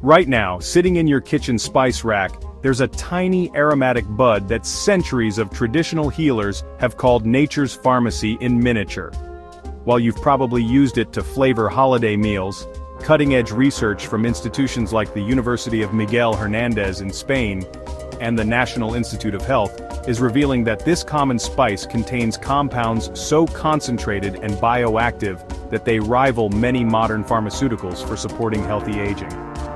Right now, sitting in your kitchen spice rack, there's a tiny aromatic bud that centuries of traditional healers have called nature's pharmacy in miniature. While you've probably used it to flavor holiday meals, cutting-edge research from institutions like the University of Miguel Hernandez in Spain and the National Institute of Health is revealing that this common spice contains compounds so concentrated and bioactive that they rival many modern pharmaceuticals for supporting healthy aging.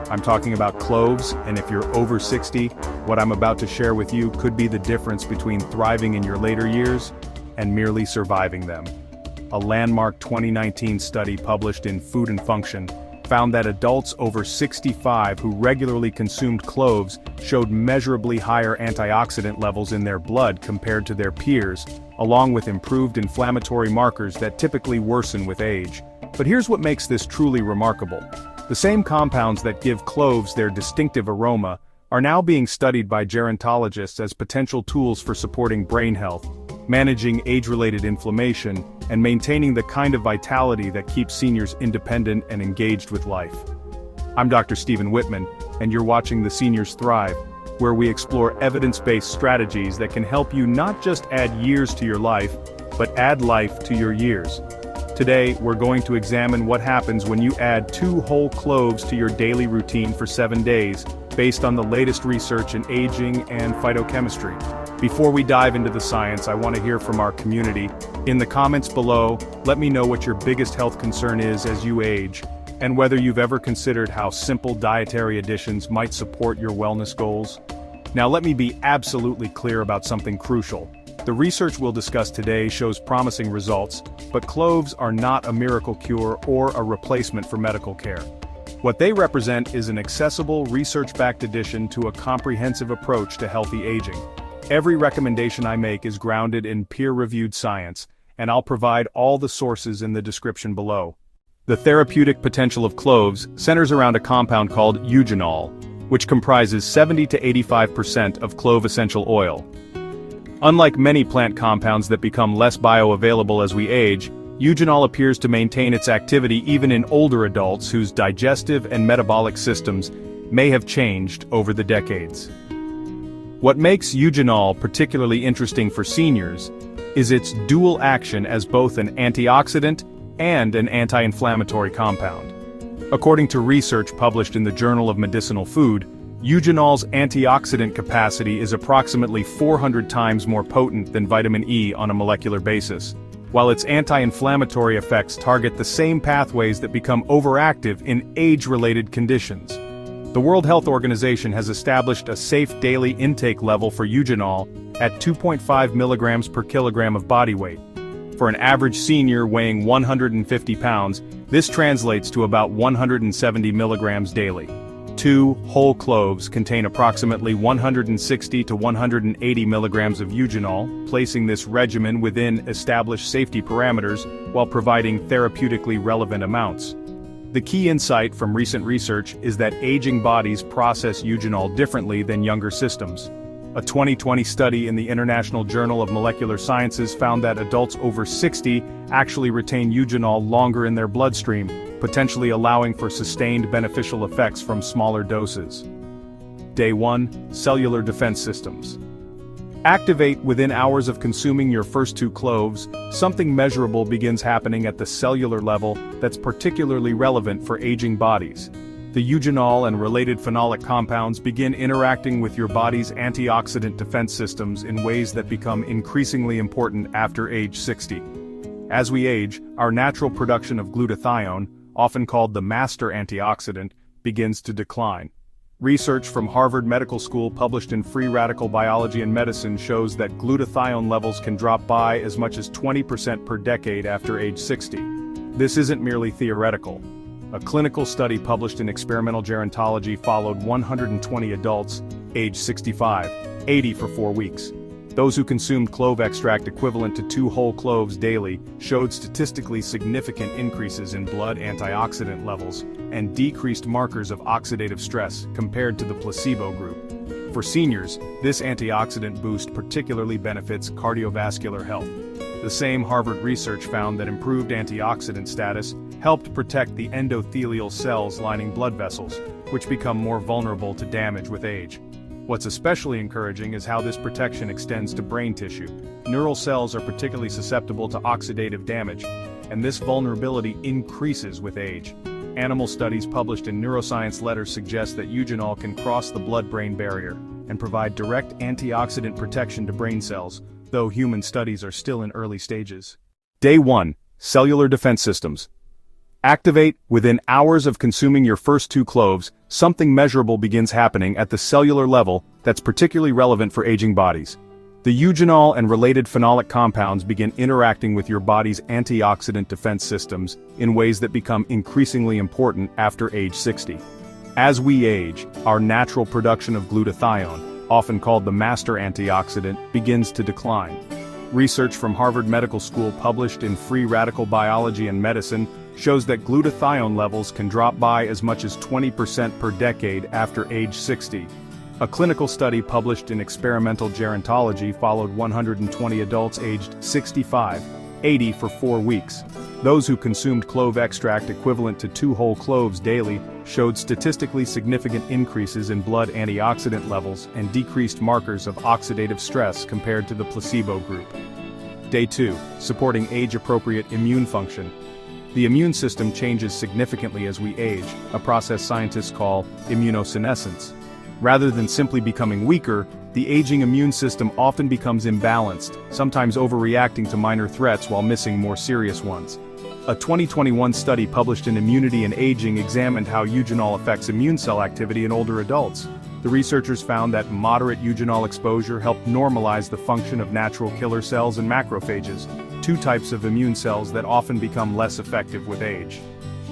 I'm talking about cloves, and if you're over 60, what I'm about to share with you could be the difference between thriving in your later years and merely surviving them. A landmark 2019 study published in Food and Function found that adults over 65 who regularly consumed cloves showed measurably higher antioxidant levels in their blood compared to their peers, along with improved inflammatory markers that typically worsen with age. But here's what makes this truly remarkable. The same compounds that give cloves their distinctive aroma are now being studied by gerontologists as potential tools for supporting brain health, managing age-related inflammation, and maintaining the kind of vitality that keeps seniors independent and engaged with life. I'm Dr. Stephen Whitman, and you're watching The Seniors Thrive, where we explore evidence-based strategies that can help you not just add years to your life, but add life to your years. Today, we're going to examine what happens when you add 2 whole cloves to your daily routine for 7 days, based on the latest research in aging and phytochemistry. Before we dive into the science, I want to hear from our community. In the comments below, let me know what your biggest health concern is as you age, and whether you've ever considered how simple dietary additions might support your wellness goals. Now let me be absolutely clear about something crucial. The research we'll discuss today shows promising results, but cloves are not a miracle cure or a replacement for medical care. What they represent is an accessible, research-backed addition to a comprehensive approach to healthy aging. Every recommendation I make is grounded in peer-reviewed science, and I'll provide all the sources in the description below. The therapeutic potential of cloves centers around a compound called eugenol, which comprises 70 to 85% of clove essential oil. Unlike many plant compounds that become less bioavailable as we age, eugenol appears to maintain its activity even in older adults whose digestive and metabolic systems may have changed over the decades. What makes eugenol particularly interesting for seniors is its dual action as both an antioxidant and an anti-inflammatory compound. According to research published in the Journal of Medicinal Food, eugenol's antioxidant capacity is approximately 400 times more potent than vitamin E on a molecular basis, while its anti-inflammatory effects target the same pathways that become overactive in age-related conditions. The World Health Organization has established a safe daily intake level for eugenol at 2.5 milligrams per kilogram of body weight. For an average senior weighing 150 pounds, this translates to about 170 milligrams daily. 2 whole cloves contain approximately 160 to 180 milligrams of eugenol, placing this regimen within established safety parameters while providing therapeutically relevant amounts. The key insight from recent research is that aging bodies process eugenol differently than younger systems. A 2020 study in the International Journal of Molecular Sciences found that adults over 60 actually retain eugenol longer in their bloodstream, potentially allowing for sustained beneficial effects from smaller doses. Day 1. Cellular defense systems. Activate within hours of consuming your first 2 cloves. Something measurable begins happening at the cellular level that's particularly relevant for aging bodies. The eugenol and related phenolic compounds begin interacting with your body's antioxidant defense systems in ways that become increasingly important after age 60. As we age, our natural production of glutathione, often called the master antioxidant, begins to decline. Research from Harvard Medical School published in Free Radical Biology and Medicine shows that glutathione levels can drop by as much as 20% per decade after age 60. This isn't merely theoretical. A clinical study published in Experimental Gerontology followed 120 adults, aged 65, 80 for 4 weeks. Those who consumed clove extract equivalent to 2 whole cloves daily showed statistically significant increases in blood antioxidant levels and decreased markers of oxidative stress compared to the placebo group. For seniors, this antioxidant boost particularly benefits cardiovascular health. The same Harvard research found that improved antioxidant status helped protect the endothelial cells lining blood vessels, which become more vulnerable to damage with age. What's especially encouraging is how this protection extends to brain tissue. Neural cells are particularly susceptible to oxidative damage, and this vulnerability increases with age. Animal studies published in neuroscience letters suggest that eugenol can cross the blood-brain barrier and provide direct antioxidant protection to brain cells, though human studies are still in early stages. Day 1. Cellular defense systems. Activate. Within hours of consuming your first 2 cloves, something measurable begins happening at the cellular level that's particularly relevant for aging bodies. The eugenol and related phenolic compounds begin interacting with your body's antioxidant defense systems in ways that become increasingly important after age 60. As we age, our natural production of glutathione, often called the master antioxidant, begins to decline. Research from Harvard Medical School published in Free Radical Biology and Medicine shows that glutathione levels can drop by as much as 20% per decade after age 60. A clinical study published in Experimental Gerontology followed 120 adults aged 65-80 for 4 weeks. Those who consumed clove extract equivalent to 2 whole cloves daily showed statistically significant increases in blood antioxidant levels and decreased markers of oxidative stress compared to the placebo group. Day 2. Supporting age-appropriate immune function. The immune system changes significantly as we age, a process scientists call immunosenescence. Rather than simply becoming weaker, the aging immune system often becomes imbalanced, sometimes overreacting to minor threats while missing more serious ones. A 2021 study published in Immunity and Aging examined how eugenol affects immune cell activity in older adults. The researchers found that moderate eugenol exposure helped normalize the function of natural killer cells and macrophages, 2 types of immune cells that often become less effective with age.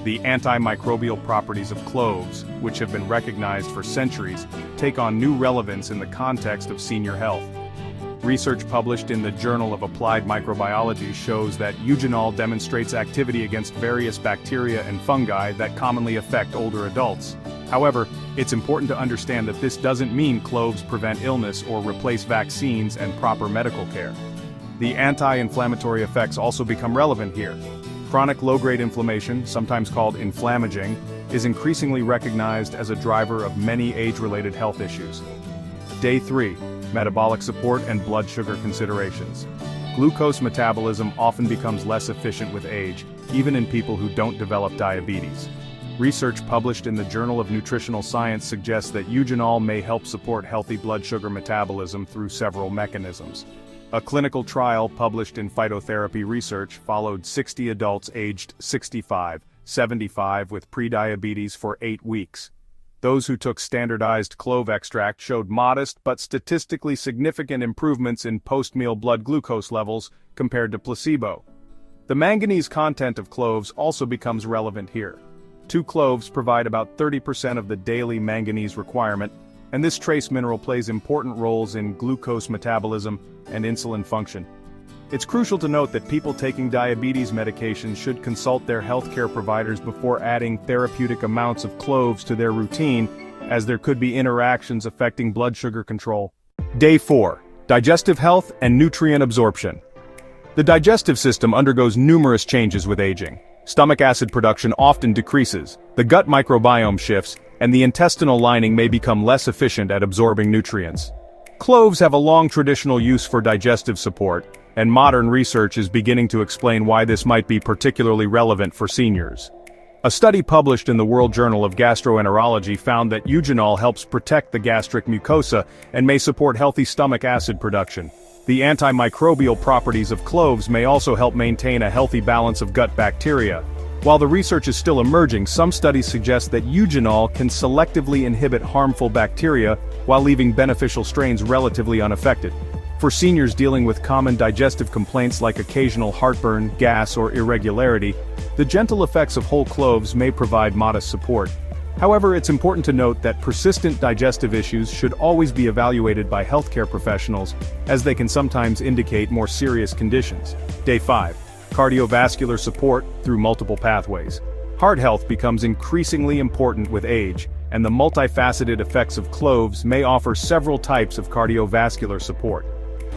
The antimicrobial properties of cloves, which have been recognized for centuries, take on new relevance in the context of senior health. Research published in the Journal of Applied Microbiology shows that eugenol demonstrates activity against various bacteria and fungi that commonly affect older adults. However, it's important to understand that this doesn't mean cloves prevent illness or replace vaccines and proper medical care. The anti-inflammatory effects also become relevant here. Chronic low-grade inflammation, sometimes called inflammaging, is increasingly recognized as a driver of many age-related health issues. Day 3. Metabolic support and blood sugar considerations. Glucose metabolism often becomes less efficient with age, even in people who don't develop diabetes. Research published in the Journal of Nutritional Science suggests that eugenol may help support healthy blood sugar metabolism through several mechanisms. A clinical trial published in Phytotherapy Research followed 60 adults aged 65-75 with prediabetes for 8 weeks. Those who took standardized clove extract showed modest but statistically significant improvements in post-meal blood glucose levels compared to placebo. The manganese content of cloves also becomes relevant here. 2 cloves provide about 30% of the daily manganese requirement, and this trace mineral plays important roles in glucose metabolism and insulin function. It's crucial to note that people taking diabetes medications should consult their healthcare providers before adding therapeutic amounts of cloves to their routine, as there could be interactions affecting blood sugar control. Day 4. Digestive health and nutrient absorption. The digestive system undergoes numerous changes with aging. Stomach acid production often decreases, the gut microbiome shifts, and the intestinal lining may become less efficient at absorbing nutrients. Cloves have a long traditional use for digestive support, and modern research is beginning to explain why this might be particularly relevant for seniors. A study published in the World Journal of Gastroenterology found that eugenol helps protect the gastric mucosa and may support healthy stomach acid production. The antimicrobial properties of cloves may also help maintain a healthy balance of gut bacteria. While the research is still emerging, some studies suggest that eugenol can selectively inhibit harmful bacteria while leaving beneficial strains relatively unaffected. For seniors dealing with common digestive complaints like occasional heartburn, gas, or irregularity, the gentle effects of whole cloves may provide modest support. However, it's important to note that persistent digestive issues should always be evaluated by healthcare professionals, as they can sometimes indicate more serious conditions. Day 5. Cardiovascular support through multiple pathways. Heart health becomes increasingly important with age, and the multifaceted effects of cloves may offer several types of cardiovascular support.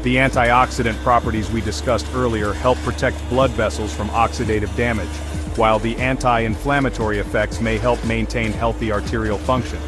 The antioxidant properties we discussed earlier help protect blood vessels from oxidative damage, while the anti-inflammatory effects may help maintain healthy arterial function.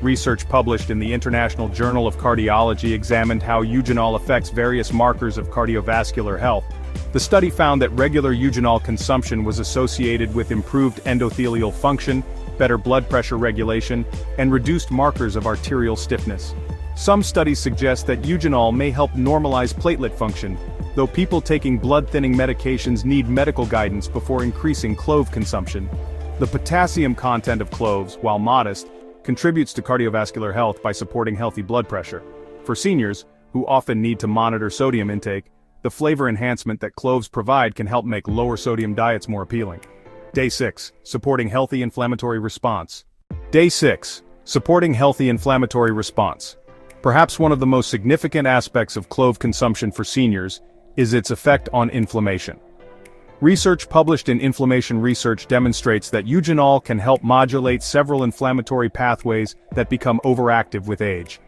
Research published in the International Journal of Cardiology examined how eugenol affects various markers of cardiovascular health. The study found that regular eugenol consumption was associated with improved endothelial function, better blood pressure regulation, and reduced markers of arterial stiffness. Some studies suggest that eugenol may help normalize platelet function, though people taking blood-thinning medications need medical guidance before increasing clove consumption. The potassium content of cloves, while modest, contributes to cardiovascular health by supporting healthy blood pressure. For seniors, who often need to monitor sodium intake, the flavor enhancement that cloves provide can help make lower sodium diets more appealing. Day 6. Supporting healthy inflammatory response. Day 6. Supporting healthy inflammatory response. Perhaps one of the most significant aspects of clove consumption for seniors is its effect on inflammation. Research published in Inflammation Research demonstrates that eugenol can help modulate several inflammatory pathways that become overactive with age.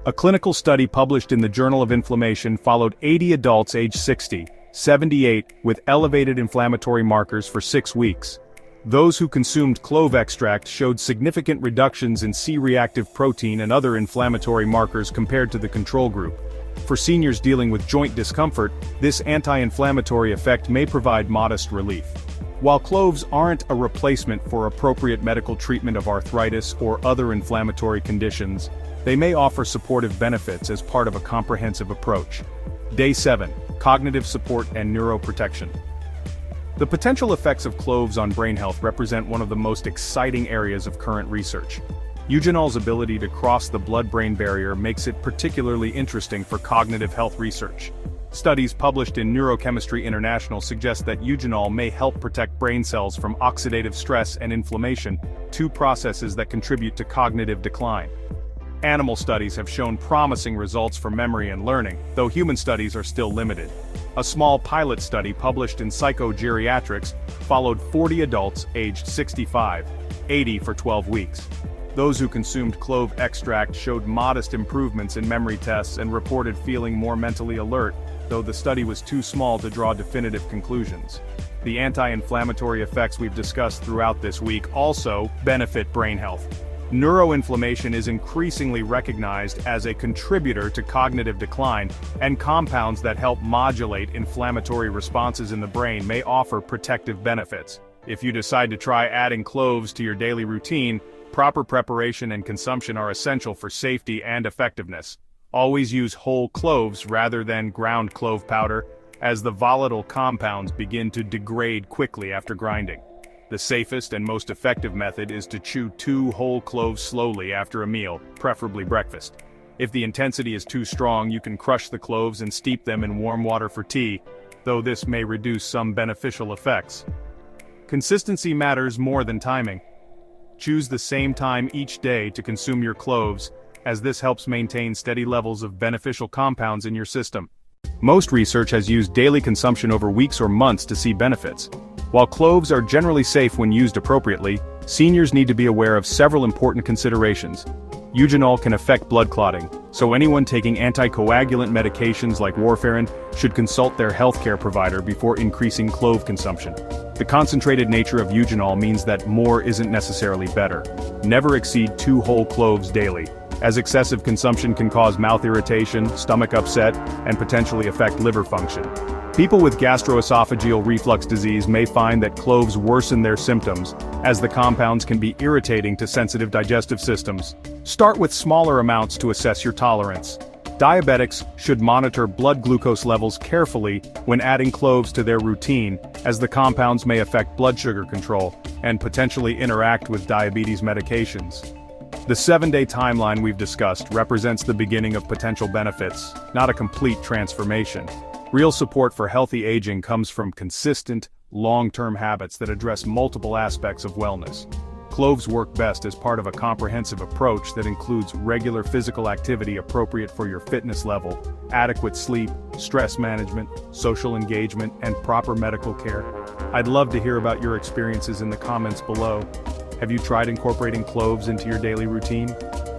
A clinical study published in the Journal of Inflammation followed 80 adults aged 60, 78 with elevated inflammatory markers for 6 weeks. Those who consumed clove extract showed significant reductions in C-reactive protein and other inflammatory markers compared to the control group. For seniors dealing with joint discomfort, this anti-inflammatory effect may provide modest relief. While cloves aren't a replacement for appropriate medical treatment of arthritis or other inflammatory conditions, they may offer supportive benefits as part of a comprehensive approach. Day 7. Cognitive support and neuroprotection. The potential effects of cloves on brain health represent one of the most exciting areas of current research. Eugenol's ability to cross the blood-brain barrier makes it particularly interesting for cognitive health research. Studies published in Neurochemistry International suggest that eugenol may help protect brain cells from oxidative stress and inflammation, two processes that contribute to cognitive decline. Animal studies have shown promising results for memory and learning, though human studies are still limited. A small pilot study published in Psychogeriatrics followed 40 adults aged 65, 80 for 12 weeks. Those who consumed clove extract showed modest improvements in memory tests and reported feeling more mentally alert, though the study was too small to draw definitive conclusions. The anti-inflammatory effects we've discussed throughout this week also benefit brain health. Neuroinflammation is increasingly recognized as a contributor to cognitive decline, and compounds that help modulate inflammatory responses in the brain may offer protective benefits. If you decide to try adding cloves to your daily routine, proper preparation and consumption are essential for safety and effectiveness. Always use whole cloves rather than ground clove powder, as the volatile compounds begin to degrade quickly after grinding. The safest and most effective method is to chew 2 whole cloves slowly after a meal, preferably breakfast. If the intensity is too strong, you can crush the cloves and steep them in warm water for tea, though this may reduce some beneficial effects. Consistency matters more than timing. Choose the same time each day to consume your cloves, as this helps maintain steady levels of beneficial compounds in your system. Most research has used daily consumption over weeks or months to see benefits. While cloves are generally safe when used appropriately, seniors need to be aware of several important considerations. Eugenol can affect blood clotting, so anyone taking anticoagulant medications like warfarin should consult their healthcare provider before increasing clove consumption. The concentrated nature of eugenol means that more isn't necessarily better. Never exceed 2 whole cloves daily, as excessive consumption can cause mouth irritation, stomach upset, and potentially affect liver function. People with gastroesophageal reflux disease may find that cloves worsen their symptoms, as the compounds can be irritating to sensitive digestive systems. Start with smaller amounts to assess your tolerance. Diabetics should monitor blood glucose levels carefully when adding cloves to their routine, as the compounds may affect blood sugar control and potentially interact with diabetes medications. The 7-day timeline we've discussed represents the beginning of potential benefits, not a complete transformation. Real support for healthy aging comes from consistent, long-term habits that address multiple aspects of wellness. Cloves work best as part of a comprehensive approach that includes regular physical activity appropriate for your fitness level, adequate sleep, stress management, social engagement, and proper medical care. I'd love to hear about your experiences in the comments below. Have you tried incorporating cloves into your daily routine?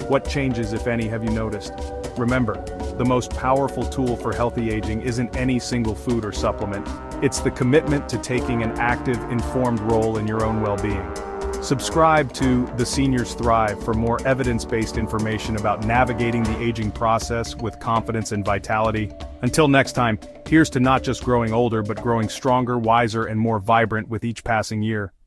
What changes, if any, have you noticed? Remember, the most powerful tool for healthy aging isn't any single food or supplement. It's the commitment to taking an active, informed role in your own well-being. Subscribe to The Seniors Thrive for more evidence-based information about navigating the aging process with confidence and vitality. Until next time, here's to not just growing older but growing stronger, wiser, and more vibrant with each passing year.